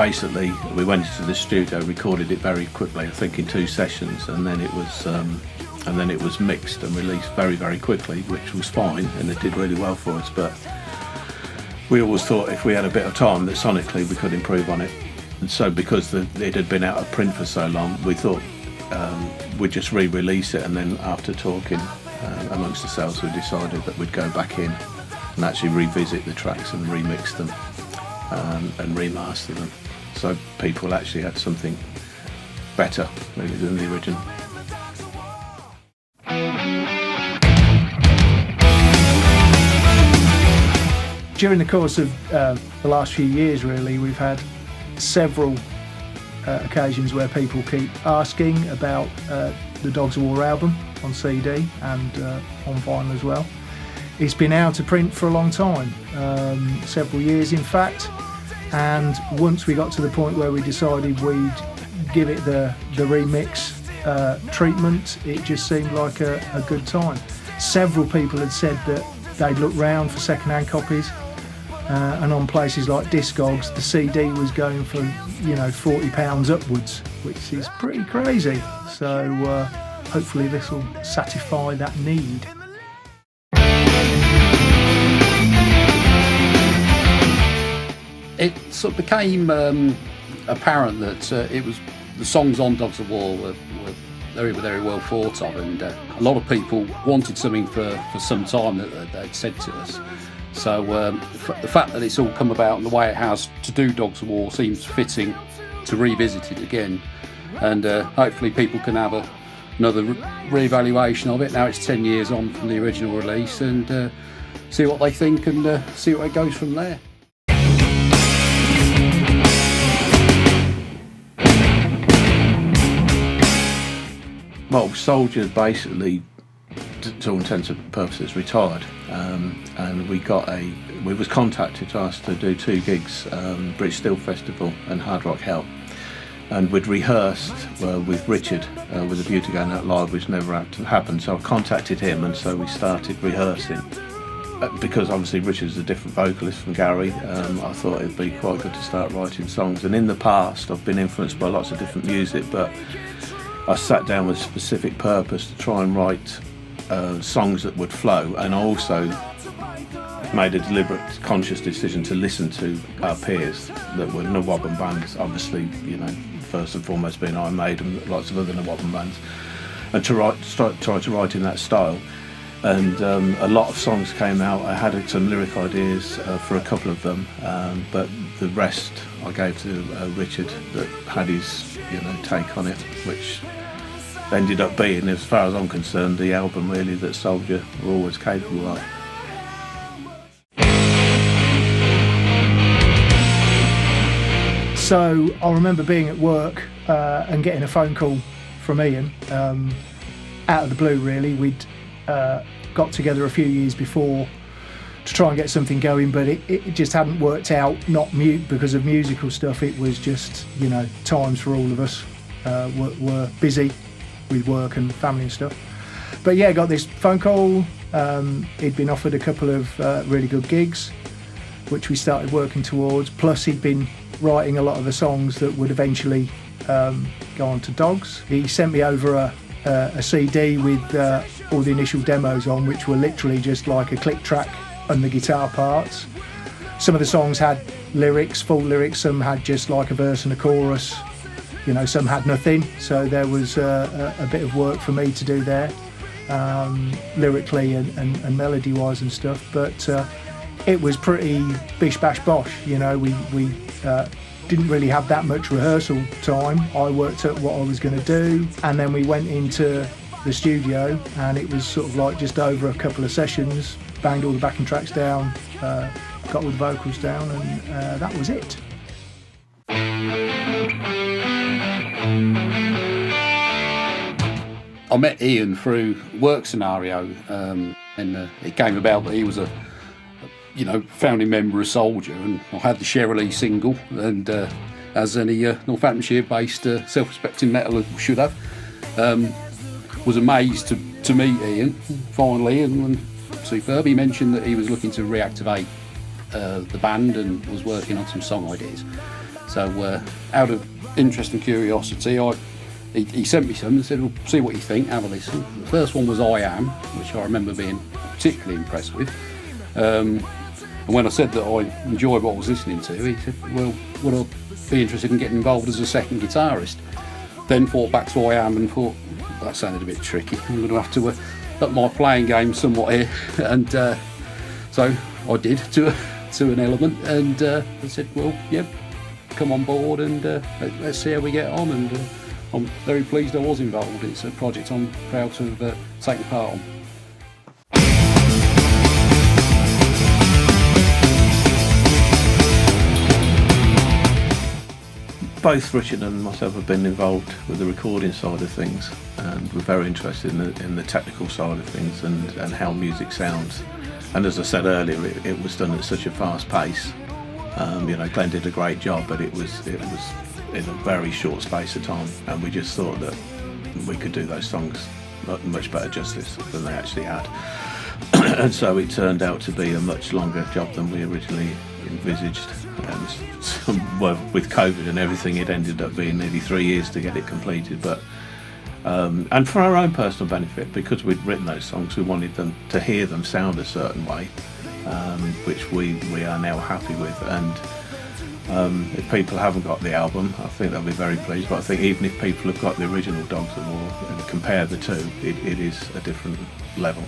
basically we went into the studio, recorded it very quickly, I think in 2 sessions, and then it was mixed and released very, very quickly, which was fine, and it did really well for us. But we always thought if we had a bit of time that sonically we could improve on it. And so because it had been out of print for so long, we thought we'd just re-release it, and then after talking amongst ourselves, we decided that we'd go back in and actually revisit the tracks and remix them and remaster them, so people actually had something better maybe than the original. During the course of the last few years, really, we've had several occasions where people keep asking about the Dogs of War album on CD and on vinyl as well. It's been out of print for a long time, several years in fact, and once we got to the point where we decided we'd give it the remix treatment, it just seemed like a good time. Several people had said that they'd look round for second-hand copies, and on places like Discogs the CD was going for £40 upwards, which is pretty crazy. So hopefully this will satisfy that need. It sort of became apparent that it was the songs on Dogs of War were very, very well thought of, and a lot of people wanted something for some time that they'd said to us. So the fact that it's all come about and the way it has to do Dogs of War seems fitting to revisit it again, and hopefully people can have another re-evaluation of it. Now it's 10 years on from the original release, and see what they think and see where it goes from there. Well, Soldier basically, to all intents and purposes, retired, and we was contacted to ask to do 2 gigs, British Steel Festival and Hard Rock Hell, and we'd rehearsed with Richard with a view to going out live, which never happened. So I contacted him, and so we started rehearsing. Because obviously Richard's a different vocalist from Gary, I thought it'd be quite good to start writing songs. And in the past, I've been influenced by lots of different music, but I sat down with a specific purpose to try and write songs that would flow, and I also made a deliberate, conscious decision to listen to our peers that were Nwobhm bands, obviously, first and foremost being Iron Maiden, and lots of other Nwobhm bands, and to try to write in that style. And a lot of songs came out. I had some lyric ideas for a couple of them, but the rest I gave to Richard, that had his take on it, which ended up being, as far as I'm concerned, the album really that Soldier were always capable of. So I remember being at work and getting a phone call from Ian, out of the blue really. We'd got together a few years before to try and get something going, but it just hadn't worked out, not because of musical stuff. It was just, times for all of us were busy with work and family and stuff. But yeah, got this phone call. He'd been offered a couple of really good gigs, which we started working towards. Plus he'd been writing a lot of the songs that would eventually go on to Dogs. He sent me over a CD with all the initial demos on, which were literally just like a click track and the guitar parts. Some of the songs had lyrics, full lyrics, some had just like a verse and a chorus, some had nothing. So there was a bit of work for me to do there, lyrically and melody wise and stuff, but it was pretty bish bash bosh. We didn't really have that much rehearsal time. I worked at what I was going to do, and then we went into the studio, and it was sort of like just over a couple of sessions, banged all the backing tracks down, got all the vocals down, and that was it. I met Ian through work scenario, and it came about that he was a founding member of Soldier, and I had the Cherylee single, and as any Northamptonshire-based self-respecting metaler should have, was amazed to meet Ian finally, and superb. He mentioned that he was looking to reactivate the band and was working on some song ideas. So out of interest and curiosity, he sent me some and said, well, see what you think, have a listen. The first one was I Am, which I remember being particularly impressed with. And when I said that I enjoyed what I was listening to, he said, well, would I be interested in getting involved as a second guitarist? Then thought back to I Am and thought, that sounded a bit tricky. I'm going to have to up my playing game somewhat here. And so I did to an element, and I said, well, yeah, come on board and let's see how we get on. And I'm very pleased I was involved. It's a project I'm proud to have taken part on. Both Richard and myself have been involved with the recording side of things, and we're very interested in the technical side of things and how music sounds. And as I said earlier, it was done at such a fast pace. Glenn did a great job, but it was in a very short space of time, and we just thought that we could do those songs much better justice than they actually had. And so it turned out to be a much longer job than we originally envisaged. And with COVID and everything, it ended up being nearly 3 years to get it completed. But and for our own personal benefit, because we'd written those songs, we wanted them to hear them sound a certain way, which we are now happy with. And if people haven't got the album, I think they'll be very pleased. But I think even if people have got the original Dogs of War and compare the two, it is a different level.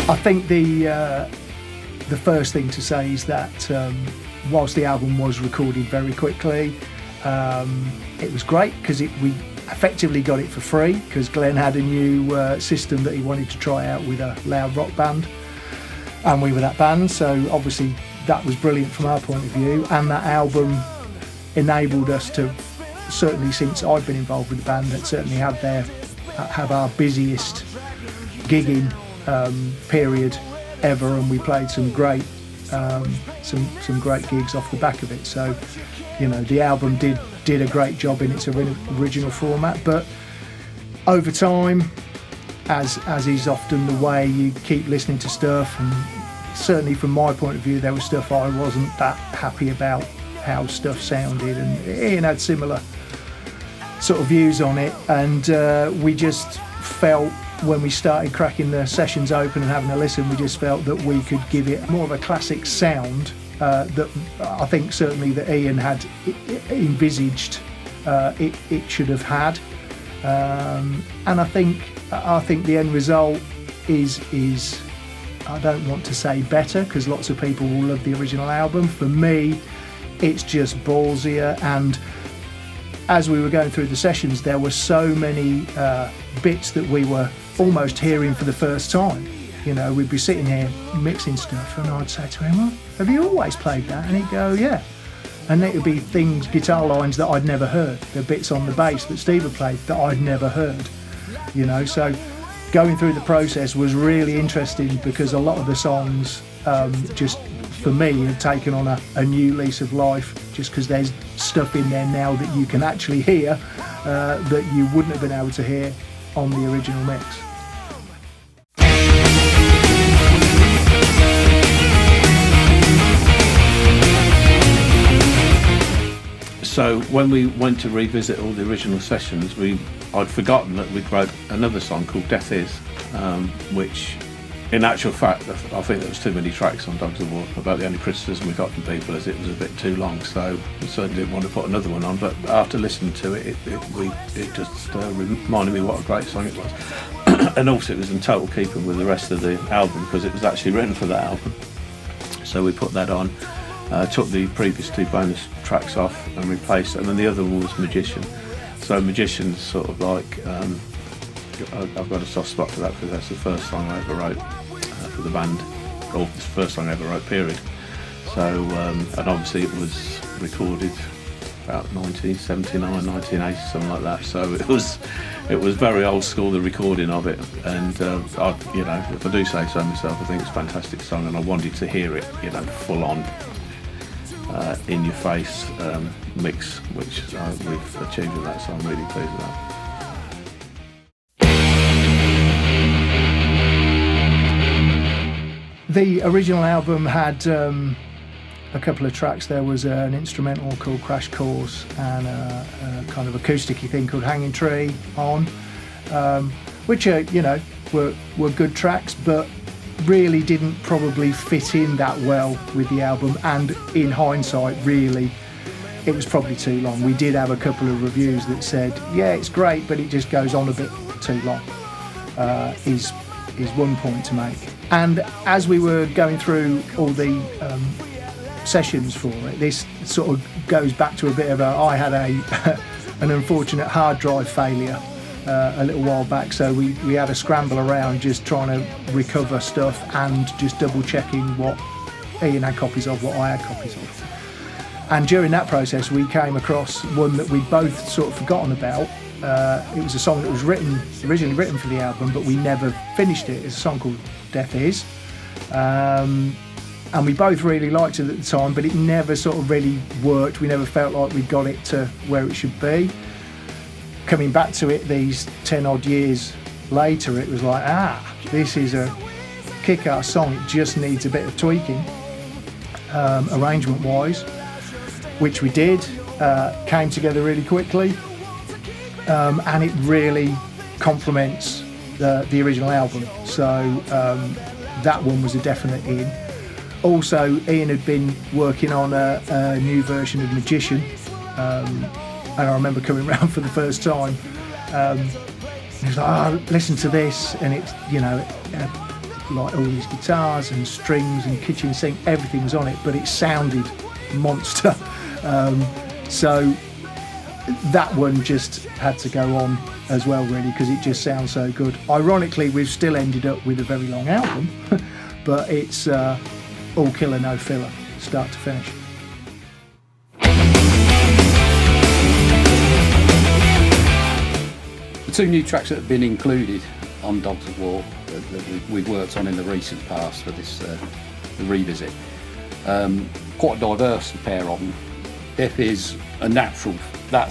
I think the first thing to say is that whilst the album was recorded very quickly, it was great because we effectively got it for free, because Glenn had a new system that he wanted to try out with a loud rock band, and we were that band, so obviously that was brilliant from our point of view. And that album enabled us to, certainly since I've been involved with the band, that certainly have our busiest gigging period ever, and we played some great gigs off the back of it. So the album did a great job in its original format, but over time, as is often the way, you keep listening to stuff, and certainly from my point of view, there was stuff I wasn't that happy about how stuff sounded, and Ian had similar sort of views on it, and we just felt, when we started cracking the sessions open and having a listen, we just felt that we could give it more of a classic sound that I think certainly that Ian had envisaged it should have had, and I think the end result is I don't want to say better, because lots of people will love the original album. For me, it's just ballsier, and as we were going through the sessions, there were so many bits that we were almost hearing for the first time. We'd be sitting here mixing stuff, and I'd say to him, well, have you always played that? And he'd go, yeah. And it would be things, guitar lines that I'd never heard, the bits on the bass that Steve had played that I'd never heard. So going through the process was really interesting, because a lot of the songs just, for me, had taken on a new lease of life, just because there's stuff in there now that you can actually hear that you wouldn't have been able to hear on the original mix. So when we went to revisit all the original sessions, I'd forgotten that we'd wrote another song called Death Is, which in actual fact, I think there was too many tracks on Dogs of War. About the only criticism we got from people is it was a bit too long, so we certainly didn't want to put another one on. But after listening to it, it just reminded me what a great song it was. And also it was in total keeping with the rest of the album, because it was actually written for that album. So we put that on, took the previous two bonus tracks off and replaced it, and then the other one was Magician. So Magician's sort of like, I've got a soft spot for that, because that's the first song I ever wrote for the band, or the first song I ever wrote, period. So, and obviously it was recorded about 1979, 1980, something like that. So it was very old school, the recording of it. And if I do say so myself, I think it's a fantastic song, and I wanted to hear it, full on, in your face mix, which we've achieved with that. So I'm really pleased with that. The original album had a couple of tracks. There was an instrumental called Crash Course and a kind of acoustic-y thing called Hanging Tree on, which are, you know, were good tracks, but really didn't probably fit in that well with the album. And in hindsight, really, it was probably too long. We did have a couple of reviews that said, yeah, it's great, but it just goes on a bit too long, is one point to make. And as we were going through all the sessions for it, this sort of goes back to a bit of I had an unfortunate hard drive failure a little while back, so we had a scramble around just trying to recover stuff and just double checking what Ian had copies of, what I had copies of. And during that process we came across one that we'd both sort of forgotten about. It was a song that was originally written for the album, but we never finished it. It's a song called Death Is, and we both really liked it at the time, but it never sort of really worked. We never felt like we got it to where it should be. Coming back to it these 10 odd years later, it was like, this is a kick-ass song. It just needs a bit of tweaking, arrangement wise, which we did. Came together really quickly, and it really complements the original album, so that one was a definite in. Also, Ian had been working on a new version of Magician, and I remember coming round for the first time. He was like, listen to this, and it's, you know, it had like all these guitars and strings and kitchen sink, everything was on it, but it sounded monster. So that one just had to go on as well, really, because it just sounds so good. Ironically, we've still ended up with a very long album, but it's all killer, no filler, start to finish. The two new tracks that have been included on Dogs of War that we've worked on in the recent past for this the revisit, quite a diverse pair of them. Death Is a natural, that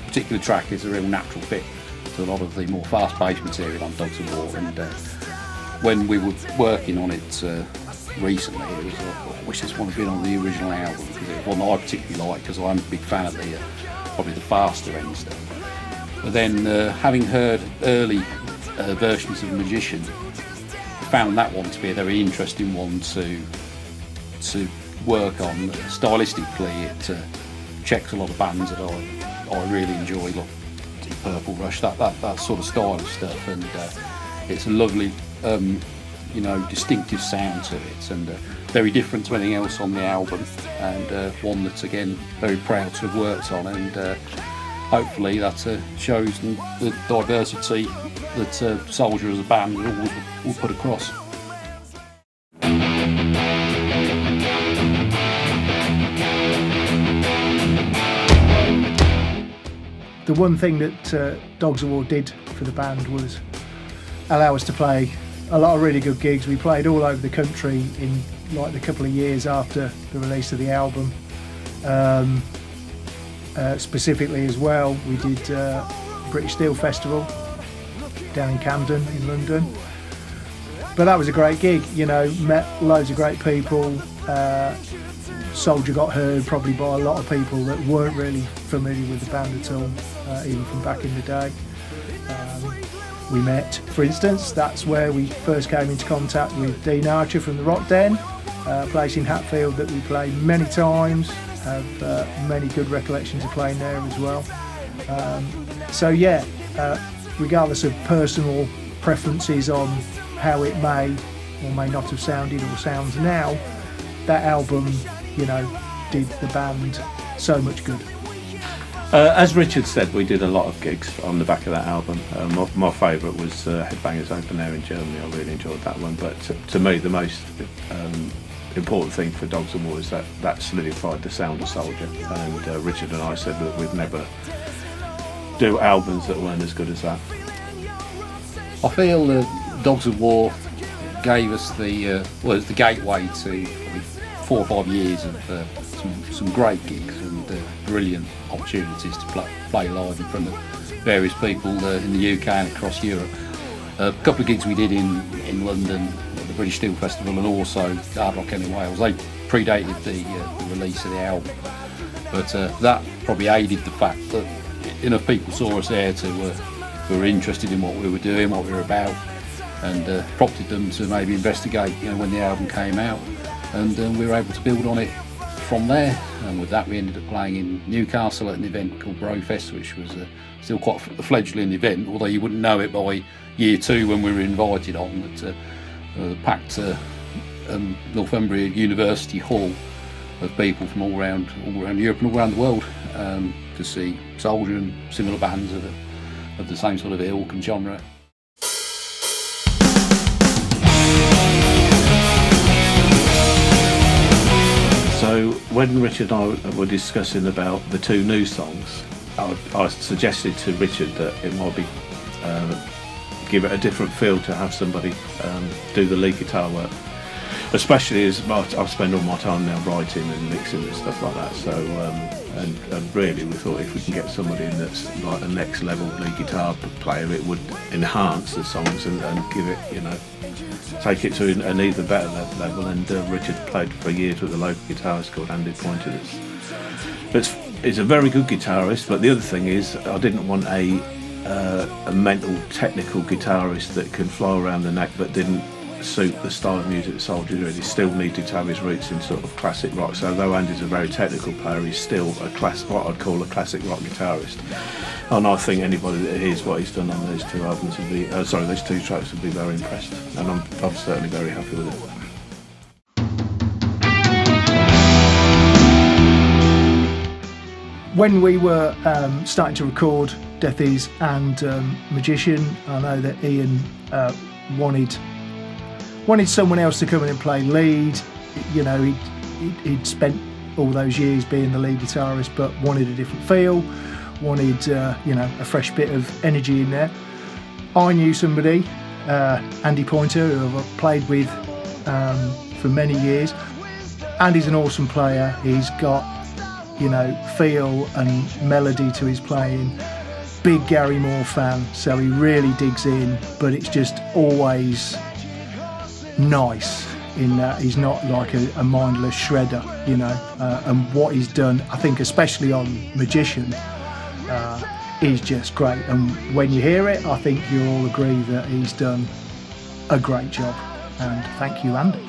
particular track is a real natural fit to a lot of the more fast-paced material on Dogs of War, and when we were working on it recently, it was I wish this one had been on the original album, because it was one I particularly like, because I'm a big fan of the probably the faster end stuff. But then having heard early versions of Magician, I found that one to be a very interesting one to work on. Stylistically, it checks a lot of bands that I really enjoy, like Deep Purple, Rush, that sort of style of stuff, and it's a lovely distinctive sound to it, and very different to anything else on the album, and one that's again very proud to have worked on, and hopefully that shows the diversity that Soldier as a band will put across. The one thing that Dogs of War did for the band was allow us to play a lot of really good gigs. We played all over the country in like the couple of years after the release of the album. Specifically as well, we did British Steel Festival down in Camden in London. But that was a great gig, you know, met loads of great people. Soldier got heard probably by a lot of people that weren't really familiar with the band at all, even from back in the day. We met, for instance, that's where we first came into contact with Dean Archer from the Rock Den, a place in Hatfield that we played many times, have many good recollections of playing there as well. So yeah, regardless of personal preferences on how it may or may not have sounded or sounds now, that album, you know, did the band so much good. As Richard said, we did a lot of gigs on the back of that album. My favourite was Headbangers Open Air in Germany. I really enjoyed that one, but to me the most important thing for Dogs of War is that solidified the sound of Soldier, and Richard and I said that we'd never do albums that weren't as good as that. I feel Dogs of War gave us the gateway to 4 or 5 years of some great gigs and brilliant opportunities to play live in front of various people in the UK and across Europe. A couple of gigs we did in London, the British Steel Festival and also Hard Rock in Wales. They predated the release of the album, but that probably aided the fact that enough people saw us there who were interested in what we were doing, what we were about, and prompted them to maybe investigate, when the album came out, and we were able to build on it from there. And with that, we ended up playing in Newcastle at an event called Brofest, which was still quite a fledgling event, although you wouldn't know it by year 2 when we were invited on. That packed Northumbria University Hall of people from all around Europe and all around the world to see Soldier and similar bands of the same sort of ilk and genre. So when Richard and I were discussing about the 2 new songs, I suggested to Richard that it might be give it a different feel to have somebody do the lead guitar work, especially as I spend all my time now writing and mixing and stuff like that. So and really we thought if we can get somebody in that's like a next level lead guitar player, it would enhance the songs and give it, take it to an even better level. And Richard played for years with a local guitarist called Andy Pointer. It's a very good guitarist, but the other thing is I didn't want a mental technical guitarist that can fly around the neck but didn't suit the style of music that Soldier did. He still needed to have his roots in sort of classic rock. So though Andy's a very technical player, he's still what I'd call a classic rock guitarist. And I think anybody that hears what he's done on those 2 albums would be, those 2 tracks would be very impressed. And I'm certainly very happy with it. When we were starting to record Deathies and Magician, I know that Ian wanted someone else to come in and play lead. He'd spent all those years being the lead guitarist, but wanted a different feel, wanted a fresh bit of energy in there. I knew somebody, Andy Pointer, who I've played with for many years. Andy's an awesome player. He's got feel and melody to his playing. Big Gary Moore fan, so he really digs in, but it's just always nice in that he's not like a mindless shredder, and what he's done, I think especially on Magician, is just great. And when you hear it, I think you'll all agree that he's done a great job. And thank you, Andy.